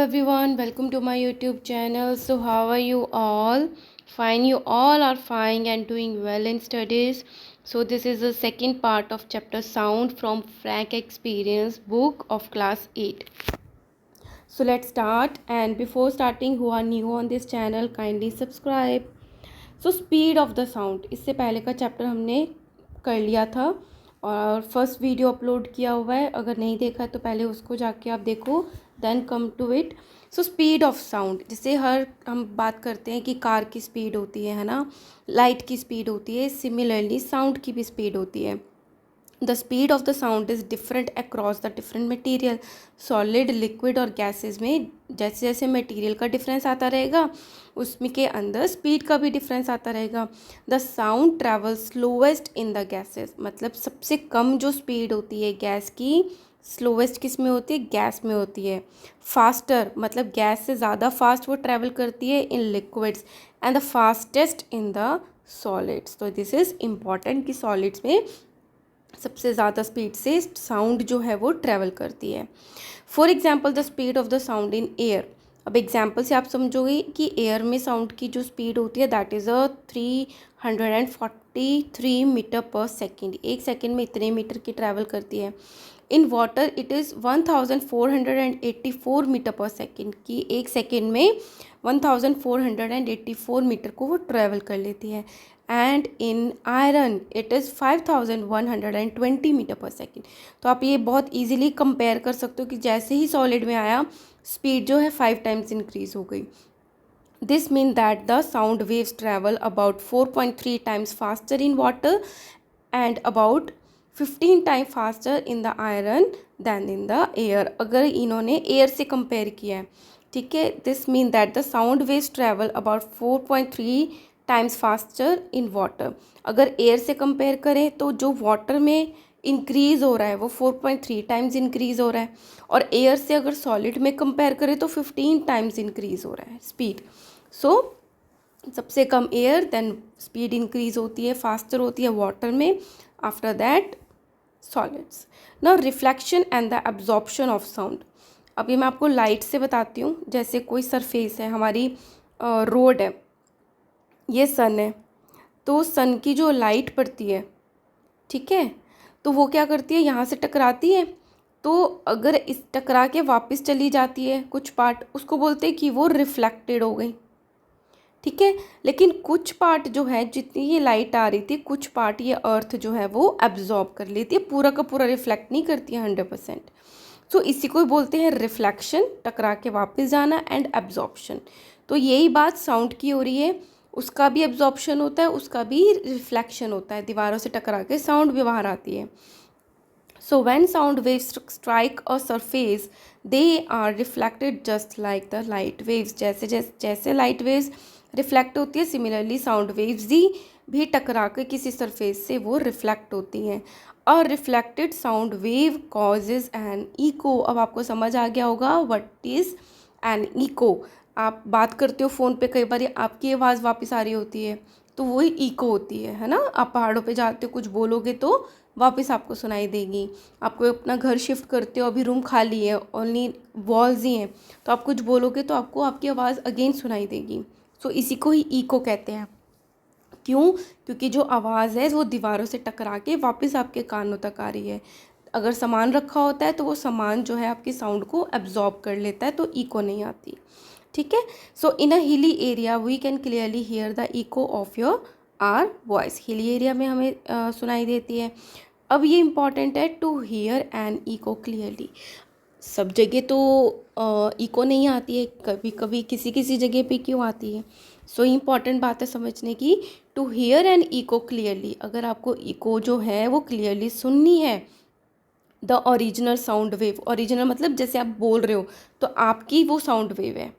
everyone, welcome to my YouTube channel. So how are you all? Fine, you all are fine and doing well in studies. So this is the second part of chapter sound from Frank Experience book of class 8. So let's start, and before starting, who are new on this channel, kindly subscribe. So speed of the sound, इससे पहले का chapter हमने कर लिया था और first video upload किया हुआ है. अगर नहीं देखा तो पहले उसको जाके आप देखो, then come to it. So speed of sound, जैसे हम बात करते हैं कि कार की स्पीड होती है ना, लाइट की स्पीड होती है, सिमिलरली साउंड की भी स्पीड होती है. The speed of the sound is different across the different material. Solid, liquid और गैसेस में जैसे जैसे मटेरियल का डिफरेंस आता रहेगा, उसमें के अंदर स्पीड का भी डिफरेंस आता रहेगा. The sound travel slowest in the gases, मतलब सबसे कम जो स्पीड होती है गैस की, स्लोएस्ट किस में होती है? गैस में होती है. फास्टर, मतलब गैस से ज़्यादा फास्ट वो ट्रैवल करती है in liquids, and the fastest in the solids. तो दिस इज़ इम्पॉर्टेंट कि सॉलिड्स में सबसे ज़्यादा स्पीड से साउंड जो है वो ट्रैवल करती है. For example the speed of the sound in air. अब एग्जाम्पल से आप समझोगे कि एयर में साउंड की जो स्पीड होती है that is 343 metre per second. एक सेकेंड में इतने मीटर की ट्रैवल करती है. In water it is 1484 metre per second, की एक सेकेंड में 1484 मीटर को वो ट्रैवल कर लेती है. And in iron it is 5120 metre per second. तो आप ये बहुत इजीली कंपेयर कर सकते हो कि जैसे ही सॉलिड में आया स्पीड जो है 5 टाइम्स इंक्रीज हो गई. This mean that the sound waves travel about 4.3 times faster in water and about 15 time faster in the iron than in the air. अगर इन्होंने एयर से कंपेयर किया है, ठीक है, this mean that the sound waves travel about 4.3 times faster in water. अगर air से compare करें तो जो वाटर में इंक्रीज़ हो रहा है वो 4.3 टाइम्स इंक्रीज़ हो रहा है, और एयर से अगर सॉलिड में कंपेयर करें तो 15 टाइम्स इंक्रीज़ हो रहा है स्पीड. सो सबसे कम एयर, देन स्पीड इंक्रीज़ होती है, फास्टर होती है वाटर में, after that solids. Now reflection and the absorption of sound. अभी मैं आपको लाइट से बताती हूँ. जैसे कोई सरफेस है, हमारी रोड है, ये सन है, तो सन की जो लाइट पड़ती है, ठीक है, तो वो क्या करती है, यहाँ से टकराती है. तो अगर इस टकरा के वापस चली जाती है कुछ पार्ट, उसको बोलते हैं कि वो रिफ्लेक्टेड हो गई, ठीक है. लेकिन कुछ पार्ट जो है, जितनी ये लाइट आ रही थी, कुछ पार्ट ये अर्थ जो है वो एब्जॉर्ब कर लेती है, पूरा का पूरा रिफ्लेक्ट नहीं करती है 100%. सो इसी को बोलते हैं रिफ्लेक्शन, टकरा के वापस जाना, एंड एब्जॉर्प्शन. तो यही बात साउंड की हो रही है, उसका भी एब्जॉर्प्शन होता है, उसका भी रिफ्लेक्शन होता है. दीवारों से टकरा के साउंड भी बाहर आती है. So when sound waves strike a surface they are reflected just like the light waves. जैसे जैसे जैसे लाइट वेव्स रिफ्लेक्ट होती है, सिमिलरली साउंड वेव्स भी टकरा के किसी सरफेस से वो रिफ्लेक्ट होती हैं. और reflected sound wave causes an echo. अब आपको समझ आ गया होगा व्हाट इज़ एन इको. आप बात करते हो फ़ोन पे, कई बार आपकी आवाज़ वापस आ रही होती है, तो वही इको होती है ना. आप पहाड़ों पे जाते हो, कुछ बोलोगे तो वापस आपको सुनाई देगी. आपको अपना घर शिफ्ट करते हो, अभी रूम खाली है, ओनली वॉल्स ही हैं, तो आप कुछ बोलोगे तो आपको आपकी आवाज़ अगेन सुनाई देगी. सो इसी को ही इको कहते हैं. क्यों? क्योंकि जो आवाज़ है वो दीवारों से टकरा के वापस आपके कानों तक आ रही है. अगर सामान रखा होता है तो वो सामान जो है आपकी साउंड को एब्जॉर्ब कर लेता है, तो इको नहीं आती, ठीक है. सो in a hilly area we can clearly hear the echo of your our voice. Hilly area में हमें सुनाई देती है. अब ये इम्पॉर्टेंट है, to hear an echo clearly. सब जगह तो इको नहीं आती है, कभी कभी किसी किसी जगह पे क्यों आती है. सो इम्पॉर्टेंट बात है समझने की, to hear an echo clearly. अगर आपको इको जो है वो क्लियरली सुननी है, the original sound wave. Original मतलब जैसे आप बोल रहे हो तो आपकी वो साउंड वेव है,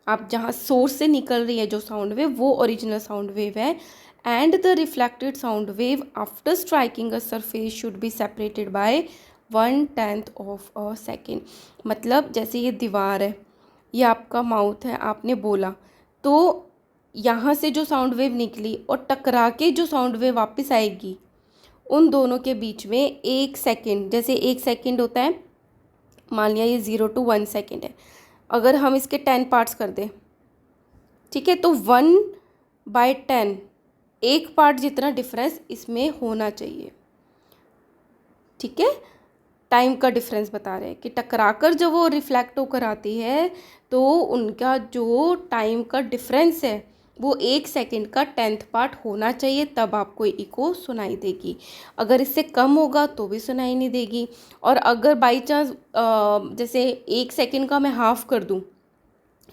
आप जहाँ सोर्स से निकल रही है जो साउंड वेव, वो ओरिजिनल साउंड वेव है. And the reflected sound wave after striking a surface should be separated by 1/10 of a second. मतलब जैसे ये दीवार है, ये आपका माउथ है, आपने बोला, तो यहाँ से जो साउंड वेव निकली और टकरा के जो साउंड वेव वापस आएगी, उन दोनों के बीच में 1 सेकेंड, जैसे 1 सेकेंड होता है, मान लिया ये 0 to 1 सेकेंड है, अगर हम इसके 10 पार्ट्स कर दें, ठीक है, तो 1/10 एक पार्ट जितना डिफरेंस इसमें होना चाहिए, ठीक है। टाइम का डिफरेंस बता रहे हैं कि टकराकर जब वो रिफ्लेक्ट होकर आती है तो उनका जो टाइम का डिफरेंस है वो 1 सेकेंड का 10th पार्ट होना चाहिए, तब आपको इको सुनाई देगी। अगर इससे कम होगा तो भी सुनाई नहीं देगी। और अगर बाई चांस जैसे 1 सेकेंड का मैं हाफ कर दूं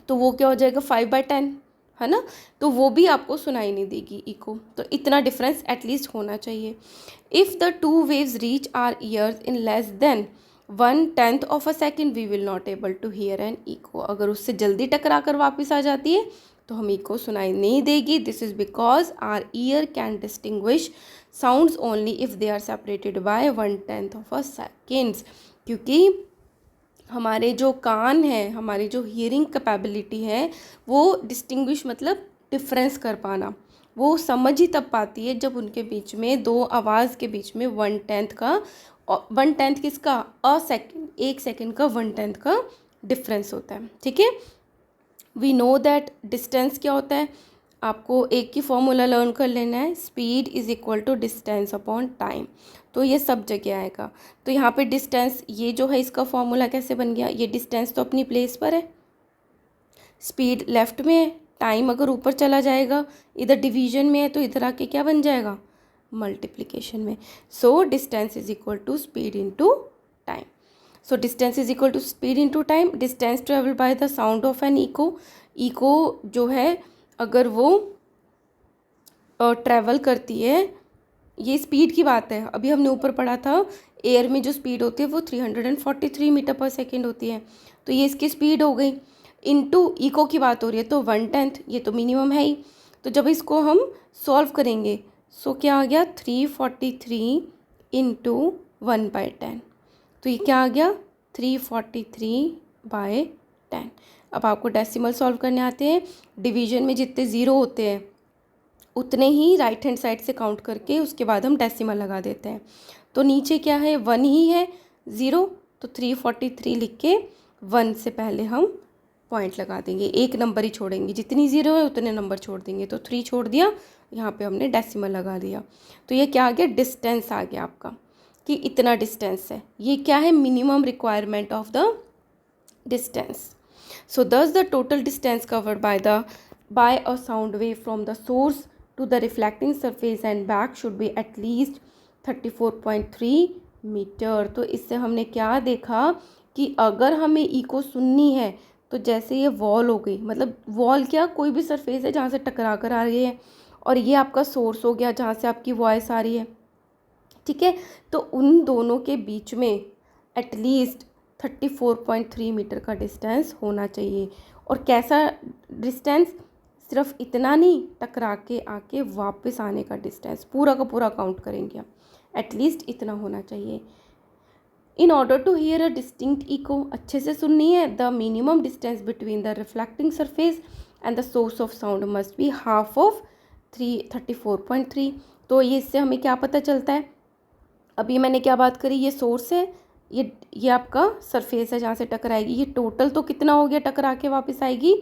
तो वो क्या हो जाएगा 5/10, है ना, तो वो भी आपको सुनाई नहीं देगी इको। तो इतना डिफरेंस एटलीस्ट होना चाहिए। If the two waves reach our ears in less than 1/10 of a second we will not able to hear an echo. अगर उससे जल्दी टकरा कर वापस आ जाती है तो हम इको सुनाई नहीं देगी। This is because our ear can distinguish sounds only if they are separated by 1/10 of a seconds. क्योंकि हमारे जो कान हैं, हमारी जो हियरिंग कैपेबिलिटी है, वो डिस्टिंग्विश मतलब डिफरेंस कर पाना, वो समझ ही तब पाती है जब उनके बीच में दो आवाज़ के बीच में 1/10 किसका, अ सेकेंड, 1 सेकेंड का 1/10 का डिफरेंस होता है, ठीक है। वी नो दैट डिस्टेंस क्या होता है, आपको एक ही फॉर्मूला लर्न कर लेना है, speed is equal to distance upon time. तो ये सब जगह आएगा। तो यहाँ पे डिस्टेंस, ये जो है इसका फॉर्मूला कैसे बन गया, ये डिस्टेंस तो अपनी प्लेस पर है, स्पीड लेफ्ट में है, टाइम अगर ऊपर चला जाएगा, इधर डिवीजन में है, तो इधर आके क्या बन जाएगा, मल्टीप्लिकेशन में। So distance is equal to speed into time. So distance is equal to speed into time. Distance travel by the sound of an echo. Echo जो है अगर वो ट्रैवल करती है, ये स्पीड की बात है, अभी हमने ऊपर पढ़ा था एयर में जो स्पीड होती है वो 343 मीटर पर सेकेंड होती है, तो ये इसकी स्पीड हो गई। इनटू इको की बात हो रही है तो 1/10, ये तो मिनिमम है ही। तो जब इसको हम सॉल्व करेंगे सो क्या आ गया 343 इंटू 1/10, तो ये क्या आ गया 343/10। अब आपको डेसिमल सॉल्व करने आते हैं, डिवीजन में जितने ज़ीरो होते हैं उतने ही राइट हैंड साइड से काउंट करके उसके बाद हम डेसिमल लगा देते हैं। तो नीचे क्या है 1 ही है, ज़ीरो, तो 343 लिख के 1 से पहले हम पॉइंट लगा देंगे, एक नंबर ही छोड़ेंगे, जितनी ज़ीरो है उतने नंबर छोड़ देंगे। तो 3 छोड़ दिया, यहाँ पे हमने डेसिमल लगा दिया। तो ये क्या आ गया, डिस्टेंस आ गया आपका कि इतना डिस्टेंस है। ये क्या है, minimum requirement of the distance. So thus the total distance covered by a sound wave from the source to the reflecting surface and back should be at least 34.3 metre. तो इससे हमने क्या देखा कि अगर हमें इको सुननी है तो जैसे ये वॉल हो गई, मतलब वॉल क्या, कोई भी सरफेस है जहाँ से टकरा कर आ रही है, और ये आपका सोर्स हो गया जहाँ से आपकी वॉइस आ रही है, ठीक है। तो उन दोनों के बीच में एटलीस्ट 34.3 मीटर का डिस्टेंस होना चाहिए। और कैसा डिस्टेंस, सिर्फ इतना नहीं, टकरा के आके वापस आने का डिस्टेंस पूरा का पूरा काउंट करेंगे हम, एटलीस्ट इतना होना चाहिए। In order to hear a distinct echo, अच्छे से सुननी है, the minimum distance between the reflecting surface and the source of sound must be half of 34.3। तो ये इससे हमें क्या पता चलता है, अभी मैंने क्या बात करी, ये सोर्स है, ये आपका सरफेस है जहाँ से टकराएगी, ये टोटल तो कितना हो गया टकरा के वापस आएगी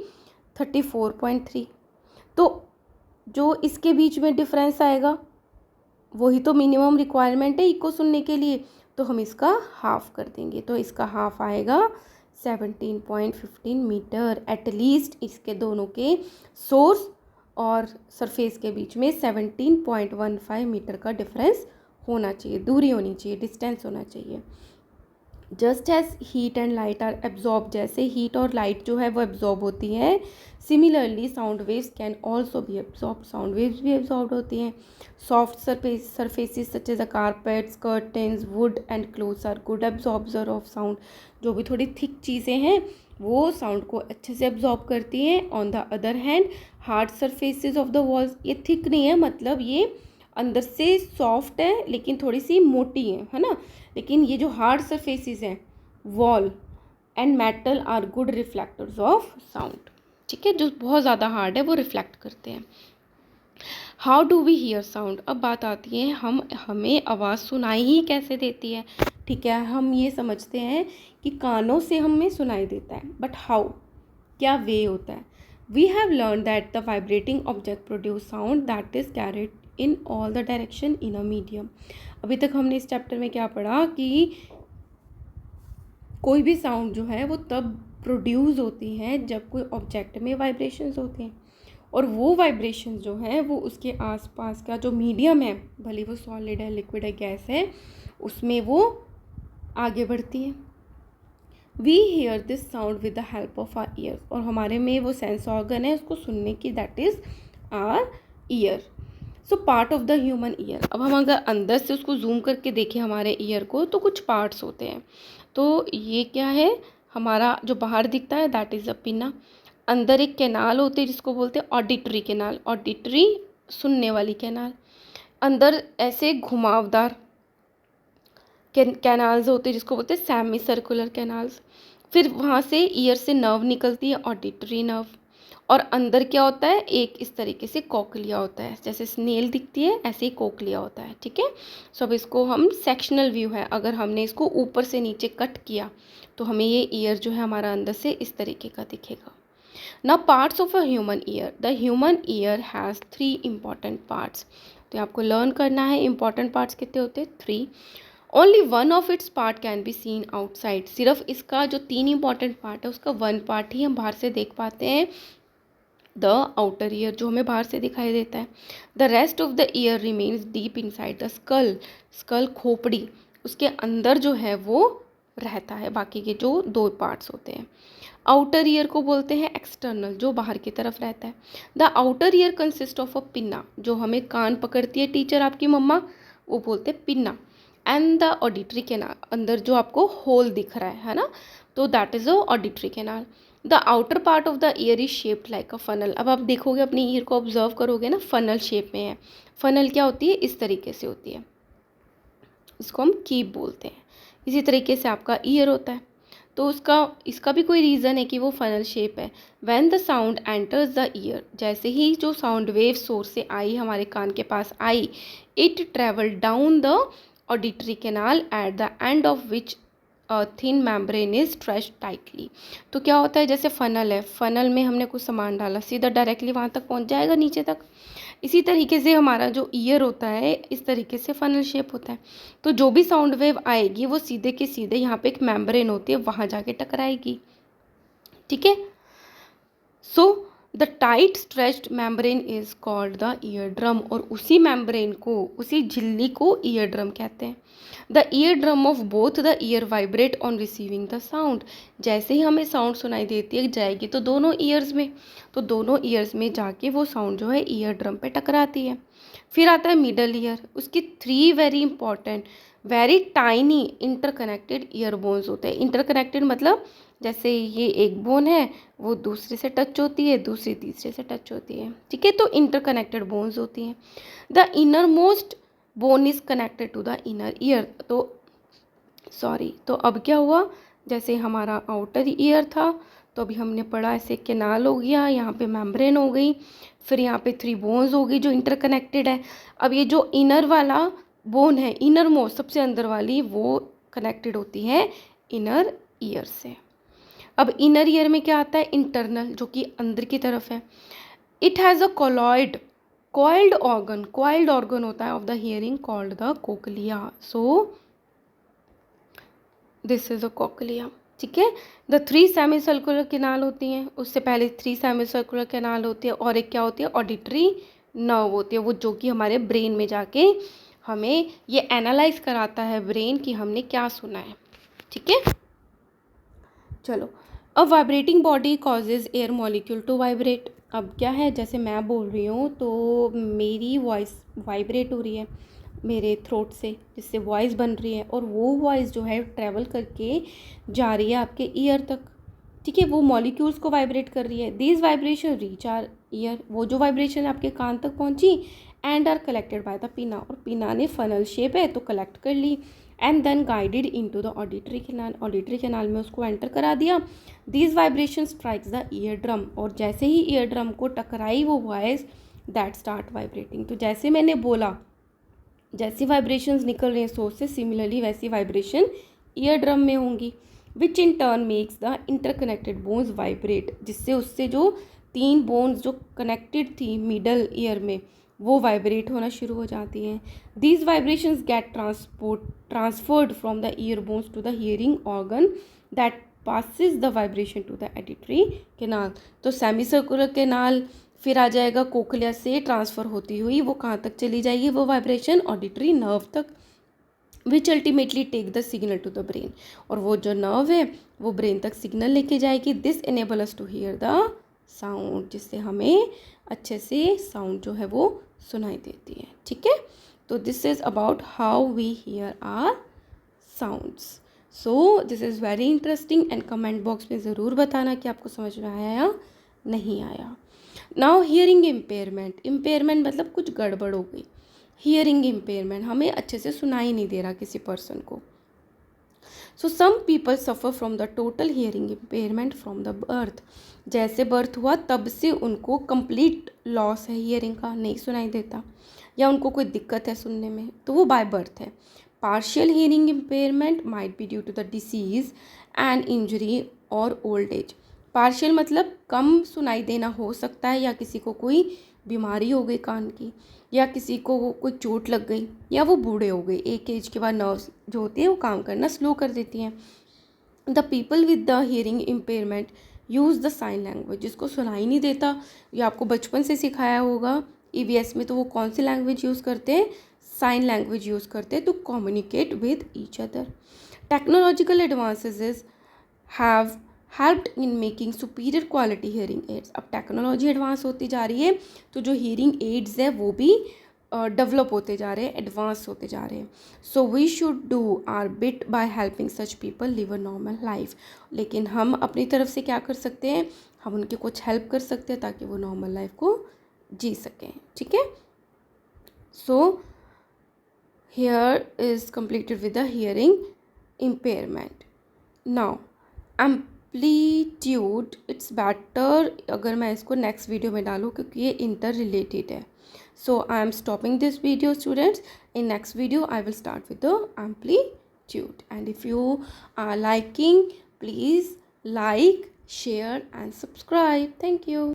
34.3। तो जो इसके बीच में डिफरेंस आएगा वही तो मिनिमम रिक्वायरमेंट है इको सुनने के लिए, तो हम इसका हाफ कर देंगे, तो इसका हाफ आएगा 17.15 मीटर। एटलीस्ट इसके दोनों के सोर्स और सरफेस के बीच में 17.15 मीटर का डिफरेंस होना चाहिए, दूरी होनी चाहिए, डिस्टेंस होना चाहिए। Just as heat and light are absorb, जैसे हीट और लाइट जो है वो एब्जॉर्ब होती है, similarly sound waves can also be absorb, sound waves भी एब्जॉर्ब होती हैं। Soft surfaces such as the carpets, curtains, wood and clothes are good absorber of sound. जो भी थोड़ी थिक चीज़ें हैं वो साउंड को अच्छे से एब्जॉर्ब करती हैं। On the other hand hard surfaces of the walls, ये थिक नहीं है, मतलब ये अंदर से सॉफ्ट है लेकिन थोड़ी सी मोटी है ना, लेकिन ये जो हार्ड सरफेसेस हैं wall and metal are good reflectors of sound, ठीक है, जो बहुत ज़्यादा हार्ड है वो रिफ्लेक्ट करते हैं। How do we hear sound, अब बात आती है हमें आवाज़ सुनाई ही कैसे देती है, ठीक है। हम ये समझते हैं कि कानों से हमें सुनाई देता है, बट हाउ, क्या वे होता है। We have learn that the vibrating object produce sound that is carried in all the direction in a medium. अभी तक हमने इस चैप्टर में क्या पढ़ा कि कोई भी साउंड जो है वो तब प्रोड्यूस होती है जब कोई ऑब्जेक्ट में वाइब्रेशंस होते हैं, और वो वाइब्रेशंस जो है वो उसके आसपास का जो मीडियम है, भले वो सॉलिड है, लिक्विड है, गैस है, उसमें वो आगे बढ़ती है। We hear this sound with the help of our ear, और हमारे में वो सेंस ऑर्गन है उसको सुनने की, that is our ear. So part of the human ear. अब हम अगर अंदर से उसको जूम करके देखें हमारे ईयर को, तो कुछ पार्ट्स होते हैं। तो ये क्या है, हमारा जो बाहर दिखता है दैट इज़ अ पिना। अंदर एक कैनाल होती है जिसको बोलते हैं ऑडिटरी कैनाल, ऑडिटरी सुनने वाली कैनाल। अंदर ऐसे घुमावदार कैनाल्स होते हैं जिसको बोलते हैं सेमी सर्कुलर कैनाल्स। फिर वहाँ से ईयर से नर्व निकलती है, ऑडिटरी नर्व। और अंदर क्या होता है, एक इस तरीके से कोकलिया होता है, जैसे स्नेल दिखती है ऐसे ही कोकलिया होता है, ठीक है। सो अब इसको हम सेक्शनल व्यू है, अगर हमने इसको ऊपर से नीचे कट किया तो हमें ये ईयर जो है हमारा अंदर से इस तरीके का दिखेगा। Now parts of a human ear. The human ear has 3 important parts. तो आपको लर्न करना है important parts कितने होते हैं, 3. Only one of its part can be seen outside. सिर्फ इसका जो 3 important part है उसका 1 part ही हम बाहर से देख पाते हैं, the outer ear, जो हमें बाहर से दिखाई देता है. The rest of the ear remains deep inside the skull. skull खोपड़ी, उसके अंदर जो है वो रहता है, बाकी के जो 2 पार्ट्स होते हैं. आउटर ईयर को बोलते हैं एक्सटर्नल, जो बाहर की तरफ रहता है. The outer ear consist of a pinna, जो हमें कान पकड़ती है टीचर आपकी मम्मा, वो बोलते हैं pinna. And the auditory canal, अंदर जो आपको होल दिख रहा है ना, तो that is a auditory canal. The outer part of the year is shaped like a funnel. अब आप देखोगे अपनी ईयर को ऑब्जर्व करोगे ना, फनल शेप में है. फनल क्या होती है, इस तरीके से होती है, इसको हम कीप बोलते हैं. इसी तरीके से आपका ईयर होता है, तो इसका भी कोई रीज़न है कि वो फनल शेप है. When the sound enters the year, जैसे ही जो साउंड वेव सोर्स से आई, हमारे कान के पास आई, it travel down the auditory canal at the end of which thin membrane is stretched tightly. तो क्या होता है, जैसे फनल है, फनल में हमने कुछ सामान डाला, सीधा डायरेक्टली वहाँ तक पहुँच जाएगा नीचे तक. इसी तरीके से हमारा जो ईयर होता है इस तरीके से फनल शेप होता है. तो जो भी साउंड वेव आएगी वो सीधे के सीधे यहाँ पे एक मेम्ब्रेन होती है, वहाँ जाके टकराएगी, ठीक है. So the tight stretched membrane is called the eardrum, और उसी मेम्ब्रेन को, उसी झिल्ली को ईयर ड्रम कहते हैं. The ear drum of both the year vibrate on receiving the sound. जैसे ही हमें साउंड सुनाई देती है जाएगी तो दोनों ईयर्स में, तो दोनों ईयर्स में जाके वो साउंड जो है ईयर ड्रम पे टकराती है. फिर आता है मिडल ईयर. उसकी 3 very important very tiny interconnected ear bones होते हैं. इंटरकनेक्टेड मतलब जैसे ये एक बोन है, वो दूसरे से टच होती है, दूसरी तीसरे से टच होती है, ठीक है. तो इंटरकनेक्टेड बोन्स होती हैं. The innermost bone is connected to the inner ear. तो अब क्या हुआ, जैसे हमारा आउटर ईयर था, तो अभी हमने पढ़ा ऐसे कैनाल हो गया, यहाँ पे मेम्ब्रेन हो गई, फिर यहाँ पे 3 बोन्स हो गई जो इंटरकनेक्टेड है. अब ये जो इनर वाला बोन है, इनर मोस्ट सबसे अंदर वाली, वो कनेक्टेड होती है इनर ईयर से. अब इनर ईयर में क्या आता है, इंटरनल, जो कि अंदर की तरफ है. It has a coiled organ होता है of the hearing called the cochlea. So this is a cochlea, ठीक है. द 3 सेमी सर्कुलर कैनाल होती हैं, उससे पहले 3 सेमी सर्कुलर कैनाल होती है, और एक क्या होती है, ऑडिटरी नर्व होती है, वो जो कि हमारे ब्रेन में जाके हमें ये एनालाइज कराता है ब्रेन कि हमने क्या सुना है, ठीक है. चलो, a vibrating body causes air molecule to vibrate. अब क्या है, जैसे मैं बोल रही हूँ तो मेरी वॉइस वाइब्रेट हो रही है मेरे थ्रोट से, जिससे वॉइस बन रही है, और वो वॉइस जो है ट्रैवल करके जा रही है आपके ईयर तक, ठीक है. वो मॉलिक्यूल्स को वाइब्रेट कर रही है. These vibration reach our ear, वो जो वाइब्रेशन आपके कान तक पहुंची, and are collected by the pinna, और पिना ने फनल शेप है तो कलेक्ट कर ली, and then guided into the auditory canal, auditory canal में उसको एंटर करा दिया. These vibration strikes the eardrum, और जैसे ही ईयर ड्रम को टकराई वो वॉइस, दैट स्टार्ट वाइब्रेटिंग. तो जैसे मैंने बोला, जैसी वाइब्रेशंस निकल रही हैं सोर्स से, सिमिलरली वैसी वाइब्रेशन ईयर ड्रम में होंगी. Which in turn makes the interconnected bones vibrate, जिससे उससे जो 3 बोन्स जो कनेक्टेड थी मिडल ईयर में वो वाइब्रेट होना शुरू हो जाती हैं. These vibrations get transferred from the ear bones to the hearing organ that passes the vibration to the auditory canal. तो सेमी सर्कुलर कैनाल फिर आ जाएगा कोकलिया से ट्रांसफ़र होती हुई वो कहाँ तक चली जाएगी वो वाइब्रेशन ऑडिटरी नर्व तक, which ultimately take the signal to the brain. और वो जो नर्व है वो ब्रेन तक सिग्नल लेके जाएगी. This enable us to hear the sound, जिससे हमें अच्छे से साउंड जो है वो सुनाई देती है. ठीक है, तो this is about how we hear our sounds. So this is very interesting and comment box में ज़रूर बताना कि आपको समझ में आया या नहीं आया. नाउ हियरिंग इम्पेयरमेंट मतलब कुछ गड़बड़ हो गई. हियरिंग इम्पेयरमेंट, हमें अच्छे से सुनाई नहीं दे रहा किसी पर्सन को. So some people suffer from the total hearing impairment from the birth. जैसे बर्थ हुआ तब से उनको कंप्लीट लॉस है हियरिंग का, नहीं सुनाई देता, या उनको कोई दिक्कत है सुनने में, तो वो बाय बर्थ है. Partial hearing impairment might be due to the disease and injury और ओल्ड एज. पार्शियल मतलब कम सुनाई देना हो सकता है, या किसी को कोई बीमारी हो गई कान की, या किसी को कोई चोट लग गई, या वो बूढ़े हो गए. एक एज के बाद नर्व्स जो होती हैं वो काम करना स्लो कर देती हैं. The people with the hearing impairment use the sign language. जिसको सुनाई नहीं देता, ये आपको बचपन से सिखाया होगा ईवीएस में, तो वो कौन सी लैंग्वेज यूज़ करते हैं, साइन लैंग्वेज यूज़ करते हैं to communicate with each other. Technological advances have helped in making superior quality hearing aids. अब टेक्नोलॉजी एडवांस होती जा रही है तो जो हियरिंग एड्स है वो भी डेवलप होते जा रहे हैं, एडवांस होते जा रहे हैं. So we should do our bit by helping such people live a normal life. लेकिन हम अपनी तरफ से क्या कर सकते हैं, हम उनकी कुछ हेल्प कर सकते हैं ताकि वो नॉर्मल लाइफ को जी सकें. ठीक है, so here is completed with the hearing impairment. Now amplitude, it's better अगर मैं इसको नेक्स्ट वीडियो में डालूँ क्योंकि ये इंटर रिलेटेड है. So I am stopping this video students. In next video I will start with the amplitude, and if you are liking, please like, share and subscribe. Thank you.